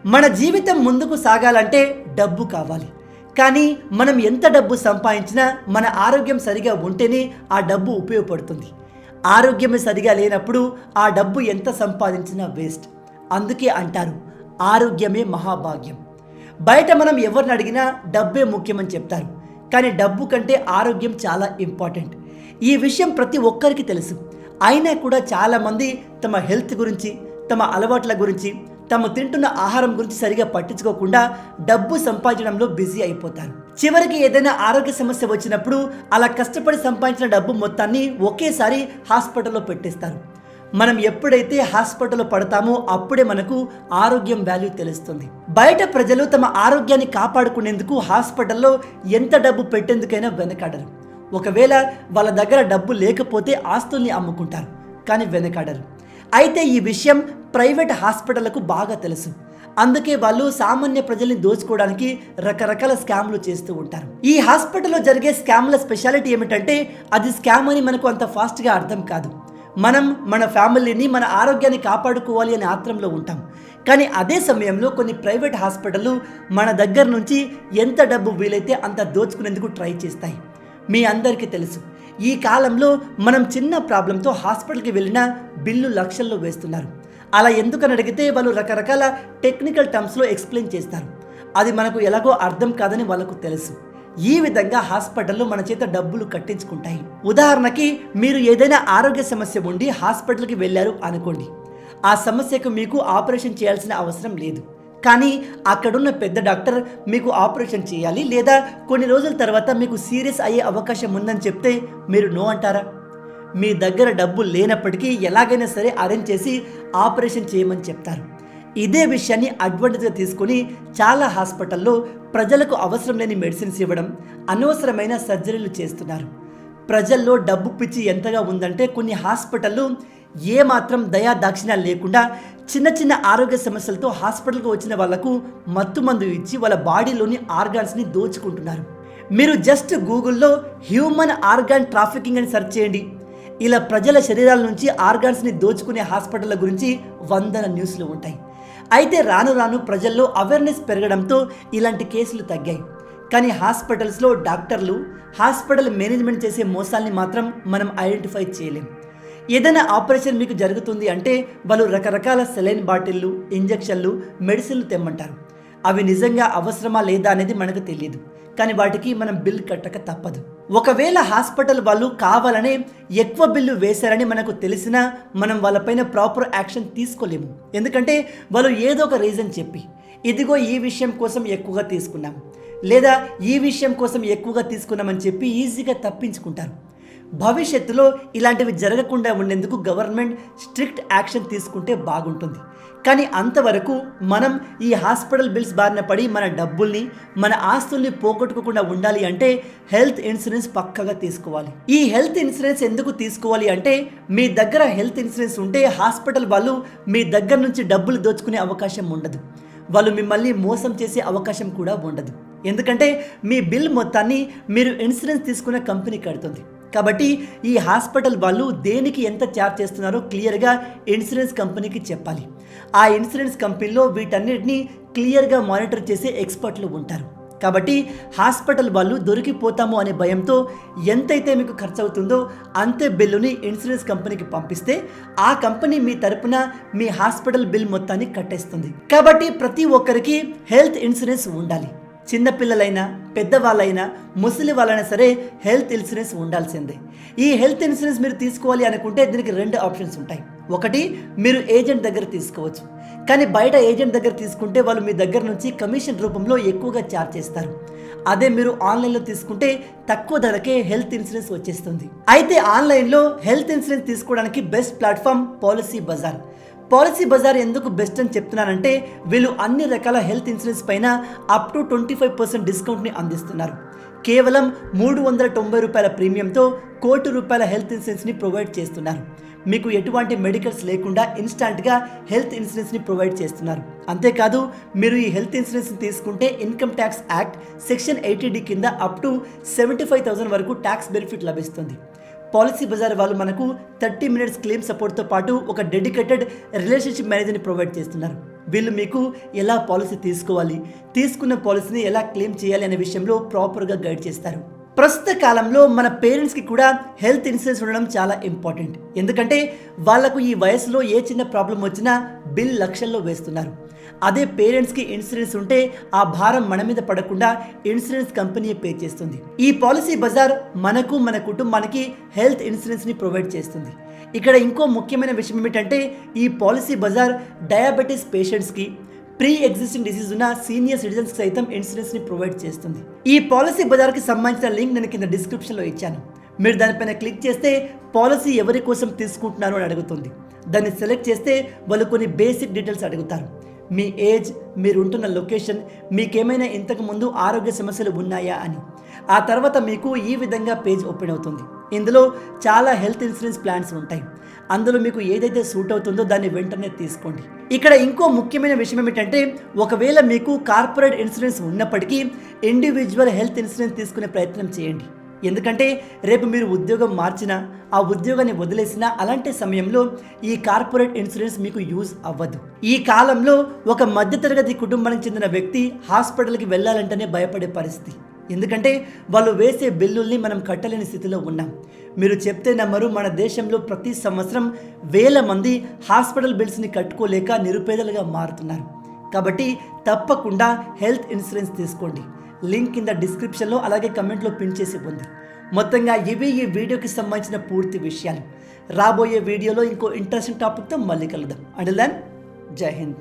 మన జీవితం ముందుకు సాగాలంటే డబ్బు కావాలి. కానీ మనం ఎంత డబ్బు సంపాదించినా మన ఆరోగ్యం సరిగా ఉంటేనే ఆ డబ్బు ఉపయోగపడుతుంది. ఆరోగ్యమే సరిగా లేనప్పుడు ఆ డబ్బు ఎంత సంపాదించినా వేస్ట్. అందుకే అంటారు ఆరోగ్యమే మహాభాగ్యం. బయట మనం ఎవరిని అడిగినా డబ్బే ముఖ్యమని చెప్తారు. కానీ డబ్బు కంటే ఆరోగ్యం చాలా ఇంపార్టెంట్. ఈ విషయం ప్రతి ఒక్కరికి తెలుసు. అయినా కూడా చాలామంది తమ హెల్త్ గురించి, తమ అలవాట్ల గురించి, తాము తింటున్న ఆహారం గురించి సరిగా పట్టించుకోకుండా డబ్బు సంపాదించడంలో బిజీ అయిపోతారు. చివరికి ఏదైనా ఆరోగ్య సమస్య వచ్చినప్పుడు అలా కష్టపడి సంపాదించిన డబ్బు మొత్తాన్ని ఒకేసారి హాస్పిటల్లో పెట్టేస్తారు. మనం ఎప్పుడైతే హాస్పిటల్లో పడతామో అప్పుడే మనకు ఆరోగ్యం వాల్యూ తెలుస్తుంది. బయట ప్రజలు తమ ఆరోగ్యాన్ని కాపాడుకునేందుకు హాస్పిటల్లో ఎంత డబ్బు పెట్టేందుకైనా వెనకాడరు. ఒకవేళ వాళ్ళ దగ్గర డబ్బు లేకపోతే ఆస్తుల్ని అమ్ముకుంటారు, కానీ వెనకాడరు. అయితే ఈ విషయం ప్రైవేట్ హాస్పిటళ్లకు బాగా తెలుసు. అందుకే వాళ్ళు సామాన్య ప్రజల్ని దోచుకోవడానికి రకరకాల స్కామ్లు చేస్తూ ఉంటారు. ఈ హాస్పిటల్లో జరిగే స్కామ్ల స్పెషాలిటీ ఏమిటంటే అది స్కామ్ అని మనకు అంత ఫాస్ట్గా అర్థం కాదు. మనం మన ఫ్యామిలీని, మన ఆరోగ్యాన్ని కాపాడుకోవాలి అనే ఆత్రంలో ఉంటాం. కానీ అదే సమయంలో కొన్ని ప్రైవేట్ హాస్పిటళ్ళు మన దగ్గర నుంచి ఎంత డబ్బు వీలైతే అంత దోచుకునేందుకు ట్రై చేస్తాయి. మీ అందరికీ తెలుసు, ఈ కాలంలో మనం చిన్న ప్రాబ్లంతో హాస్పిటల్కి వెళ్ళినా బిల్లు లక్షల్లో వేస్తున్నారు. అలా ఎందుకని అడిగితే వాళ్ళు రకరకాల టెక్నికల్ టర్మ్స్లో ఎక్స్ప్లెయిన్ చేస్తారు. అది మనకు ఎలాగో అర్థం కాదని వాళ్ళకు తెలుసు. ఈ విధంగా హాస్పిటల్లో మన చేత డబ్బులు కట్టించుకుంటాయి. ఉదాహరణకి మీరు ఏదైనా ఆరోగ్య సమస్య ఉండి హాస్పిటల్కి వెళ్ళారు అనుకోండి. ఆ సమస్యకు మీకు ఆపరేషన్ చేయాల్సిన అవసరం లేదు. కానీ అక్కడున్న పెద్ద డాక్టర్ మీకు ఆపరేషన్ చేయాలి లేదా కొన్ని రోజుల తర్వాత మీకు సీరియస్ అయ్యే అవకాశం ఉందని చెప్తే మీరు నో అంటారా? మీ దగ్గర డబ్బు లేనప్పటికీ ఎలాగైనా సరే అరేంజ్ చేసి ఆపరేషన్ చేయమని చెప్తారు. ఇదే విషయాన్ని అడ్వాంటేజ్గా తీసుకొని చాలా హాస్పిటల్లో ప్రజలకు అవసరం లేని మెడిసిన్స్ ఇవ్వడం, అనవసరమైన సర్జరీలు చేస్తున్నారు. ప్రజల్లో డబ్బు పిచ్చి ఎంతగా ఉందంటే కొన్ని హాస్పిటళ్ళు ఏమాత్రం దయా దాక్షిణ్యాలు లేకుండా చిన్న చిన్న ఆరోగ్య సమస్యలతో హాస్పిటల్కి వచ్చిన వాళ్లకు మత్తు మందు ఇచ్చి వాళ్ళ బాడీలోని ఆర్గాన్స్ని దోచుకుంటున్నారు. మీరు జస్ట్ గూగుల్లో హ్యూమన్ ఆర్గాన్ ట్రాఫికింగ్ అని సెర్చ్ చేయండి. ఇలా ప్రజల శరీరాల నుంచి ఆర్గాన్స్ని దోచుకునే హాస్పిటళ్ళ గురించి వందల న్యూస్లు ఉంటాయి. అయితే రాను రాను ప్రజల్లో అవేర్నెస్ పెరగడంతో ఇలాంటి కేసులు తగ్గాయి. కానీ హాస్పిటల్స్లో డాక్టర్లు, హాస్పిటల్ మేనేజ్మెంట్ చేసే మోసాల్ని మాత్రం మనం ఐడెంటిఫై చేయలేం. ఏదైనా ఆపరేషన్ మీకు జరుగుతుంది అంటే వాళ్ళు రకరకాల సెలైన్ బాటిళ్ళు, ఇంజెక్షన్లు, మెడిసిన్లు తెమ్మంటారు. అవి నిజంగా అవసరమా లేదా అనేది మనకు తెలియదు. కానీ వాటికి మనం బిల్ కట్టక తప్పదు. ఒకవేళ హాస్పిటల్ వాళ్ళు కావాలనే ఎక్కువ బిల్లు వేశారని మనకు తెలిసినా మనం వాళ్ళపైన ప్రాపర్ యాక్షన్ తీసుకోలేము. ఎందుకంటే వాళ్ళు ఏదో ఒక రీజన్ చెప్పి ఇదిగో ఈ విషయం కోసం ఎక్కువగా తీసుకున్నాం లేదా ఈ విషయం కోసం ఎక్కువగా తీసుకున్నామని చెప్పి ఈజీగా తప్పించుకుంటారు. భవిష్యత్తులో ఇలాంటివి జరగకుండా ఉండేందుకు గవర్నమెంట్ స్ట్రిక్ట్ యాక్షన్ తీసుకుంటే బాగుంటుంది. కానీ అంతవరకు మనం ఈ హాస్పిటల్ బిల్స్ బారిన పడి మన డబ్బుల్ని, మన ఆస్తుల్ని పోగొట్టుకోకుండా ఉండాలి అంటే హెల్త్ ఇన్సూరెన్స్ పక్కగా తీసుకోవాలి. ఈ హెల్త్ ఇన్సూరెన్స్ ఎందుకు తీసుకోవాలి అంటే మీ దగ్గర హెల్త్ ఇన్సూరెన్స్ ఉంటే హాస్పిటల్ వాళ్ళు మీ దగ్గర నుంచి డబ్బులు దోచుకునే అవకాశం ఉండదు. వాళ్ళు మిమ్మల్ని మోసం చేసే అవకాశం కూడా ఉండదు. ఎందుకంటే మీ బిల్ మొత్తాన్ని మీరు ఇన్సూరెన్స్ తీసుకునే కంపెనీ కడుతుంది. కాబట్టి ఈ హాస్పిటల్ వాళ్ళు దేనికి ఎంత ఛార్జ్ చేస్తున్నారో క్లియర్గా ఇన్సూరెన్స్ కంపెనీకి చెప్పాలి. ఆ ఇన్సూరెన్స్ కంపెనీలో వీటన్నిటిని క్లియర్గా మానిటర్ చేసే ఎక్స్పర్ట్లు ఉంటారు. కాబట్టి హాస్పిటల్ వాళ్ళు దొరికిపోతాము అనే భయంతో ఎంతైతే మీకు ఖర్చు అవుతుందో అంతే బిల్లుని ఇన్సూరెన్స్ కంపెనీకి పంపిస్తే ఆ కంపెనీ మీ తరపున మీ హాస్పిటల్ బిల్ మొత్తాన్ని కట్టేస్తుంది. కాబట్టి ప్రతి ఒక్కరికి హెల్త్ ఇన్సూరెన్స్ ఉండాలి. చిన్నపిల్లలైనా, పెద్దవాళ్ళైనా, ముసలి వాళ్ళైనా సరే హెల్త్ ఇన్సూరెన్స్ ఉండాల్సిందే. ఈ హెల్త్ ఇన్సూరెన్స్ మీరు తీసుకోవాలి అనుకుంటే దీనికి 2 ఆప్షన్స్ ఉంటాయి. ఒకటి, మీరు ఏజెంట్ దగ్గర తీసుకోవచ్చు. కానీ బయట ఏజెంట్ దగ్గర తీసుకుంటే వాళ్ళు మీ దగ్గర నుంచి కమిషన్ రూపంలో ఎక్కువగా ఛార్జ్ చేస్తారు. అదే మీరు ఆన్లైన్లో తీసుకుంటే తక్కువ ధరకే హెల్త్ ఇన్సూరెన్స్ వచ్చేస్తుంది. అయితే ఆన్లైన్లో హెల్త్ ఇన్సూరెన్స్ తీసుకోవడానికి best platform Policybazaar. Policybazaar ఎందుకు బెస్ట్ అని చెప్తున్నానంటే వీళ్ళు అన్ని రకాల హెల్త్ ఇన్సూరెన్స్ పైన అప్ టు 25% డిస్కౌంట్ని అందిస్తున్నారు. కేవలం 390 రూపాయల ప్రీమియంతో ₹1,00,00,000 హెల్త్ ఇన్సూరెన్స్ని ప్రొవైడ్ చేస్తున్నారు. మీకు ఎటువంటి మెడికల్స్ లేకుండా ఇన్స్టాంట్గా హెల్త్ ఇన్సూరెన్స్ని ప్రొవైడ్ చేస్తున్నారు. అంతేకాదు మీరు ఈ హెల్త్ ఇన్సూరెన్స్ని తీసుకుంటే income tax act section 80D కింద అప్ టు 75,000 వరకు ట్యాక్స్ బెనిఫిట్ లభిస్తుంది. పాలసీ బజార్ వాళ్ళు మనకు 30 minutes క్లెయిమ్ సపోర్ట్తో పాటు ఒక డెడికేటెడ్ రిలేషన్షిప్ మేనేజర్ని ప్రొవైడ్ చేస్తున్నారు. వీళ్ళు మీకు ఎలా పాలసీ తీసుకోవాలి, తీసుకున్న పాలసీని ఎలా క్లెయిమ్ చేయాలి అనే విషయంలో ప్రాపర్గా గైడ్ చేస్తారు. ప్రస్తుత కాలంలో మన పేరెంట్స్కి కూడా హెల్త్ ఇన్సూరెన్స్ ఉండడం చాలా ఇంపార్టెంట్. ఎందుకంటే వాళ్లకు ఈ వయసులో ఏ చిన్న ప్రాబ్లం వచ్చినా బిల్ లక్షల్లో వేస్తున్నారు. అదే పేరెంట్స్కి ఇన్సూరెన్స్ ఉంటే ఆ భారం మన మీద పడకుండా ఇన్సూరెన్స్ కంపెనీ పే చేస్తుంది. ఈ పాలసీ బజార్ మనకు మన కుటుంబానికి హెల్త్ ఇన్సూరెన్స్ని ప్రొవైడ్ చేస్తుంది. ఇక్కడ ఇంకో ముఖ్యమైన విషయం ఏమిటంటే ఈ పాలసీ బజార్ డయాబెటీస్ పేషెంట్స్కి, ప్రీ ఎగ్జిస్టింగ్ డిసీజ్ ఉన్న సీనియర్ సిటిజన్స్ సైతం ఇన్సూరెన్స్ని ప్రొవైడ్ చేస్తుంది. ఈ పాలసీ బజార్కి సంబంధించిన లింక్ నేను కింద డిస్క్రిప్షన్లో ఇచ్చాను. మీరు దానిపైన క్లిక్ చేస్తే పాలసీ ఎవరి కోసం తీసుకుంటున్నారు అని అడుగుతుంది. దాన్ని సెలెక్ట్ చేస్తే వాళ్ళు కొన్ని బేసిక్ డీటెయిల్స్ అడుగుతారు. మీ ఏజ్, మీరు ఉంటున్న లొకేషన్, మీకేమైనా ఇంతకు ముందు ఆరోగ్య సమస్యలు ఉన్నాయా అని. ఆ తర్వాత మీకు ఈ విధంగా పేజ్ ఓపెన్ అవుతుంది. ఇందులో చాలా హెల్త్ ఇన్సూరెన్స్ ప్లాన్స్ ఉంటాయి. అందులో మీకు ఏదైతే సూట్ అవుతుందో దాన్ని వెంటనే తీసుకోండి. ఇక్కడ ఇంకో ముఖ్యమైన విషయం ఏమిటంటే ఒకవేళ మీకు కార్పొరేట్ ఇన్సూరెన్స్ ఉన్నప్పటికీ ఇండివిజువల్ హెల్త్ ఇన్సూరెన్స్ తీసుకునే ప్రయత్నం చేయండి. ఎందుకంటే రేపు మీరు ఉద్యోగం మార్చినా, ఆ ఉద్యోగాన్ని వదిలేసినా అలాంటి సమయంలో ఈ కార్పొరేట్ ఇన్సూరెన్స్ మీకు యూజ్ అవ్వదు. ఈ కాలంలో ఒక మధ్యతరగతి కుటుంబానికి చెందిన వ్యక్తి హాస్పిటల్కి వెళ్ళాలంటేనే భయపడే పరిస్థితి. ఎందుకంటే వాళ్ళు వేసే బిల్లుల్ని మనం కట్టలేని స్థితిలో ఉన్నాం. మీరు చెప్తే నమ్మరు, మన దేశంలో ప్రతి సంవత్సరం వేల మంది హాస్పిటల్ బిల్స్ని కట్టుకోలేక నిరుపేదలుగా మారుతున్నారు. కాబట్టి తప్పకుండా హెల్త్ ఇన్సూరెన్స్ తీసుకోండి. లింక్ కింద డిస్క్రిప్షన్లో అలాగే కమెంట్లో పిన్ చేసి ఉంది. మొత్తంగా ఇవి ఈ వీడియోకి సంబంధించిన పూర్తి విషయాలు. రాబోయే వీడియోలో ఇంకో ఇంట్రెస్టింగ్ టాపిక్తో మళ్ళీ కలుద్దాం. అంటిల్ దెన్, జై హింద్.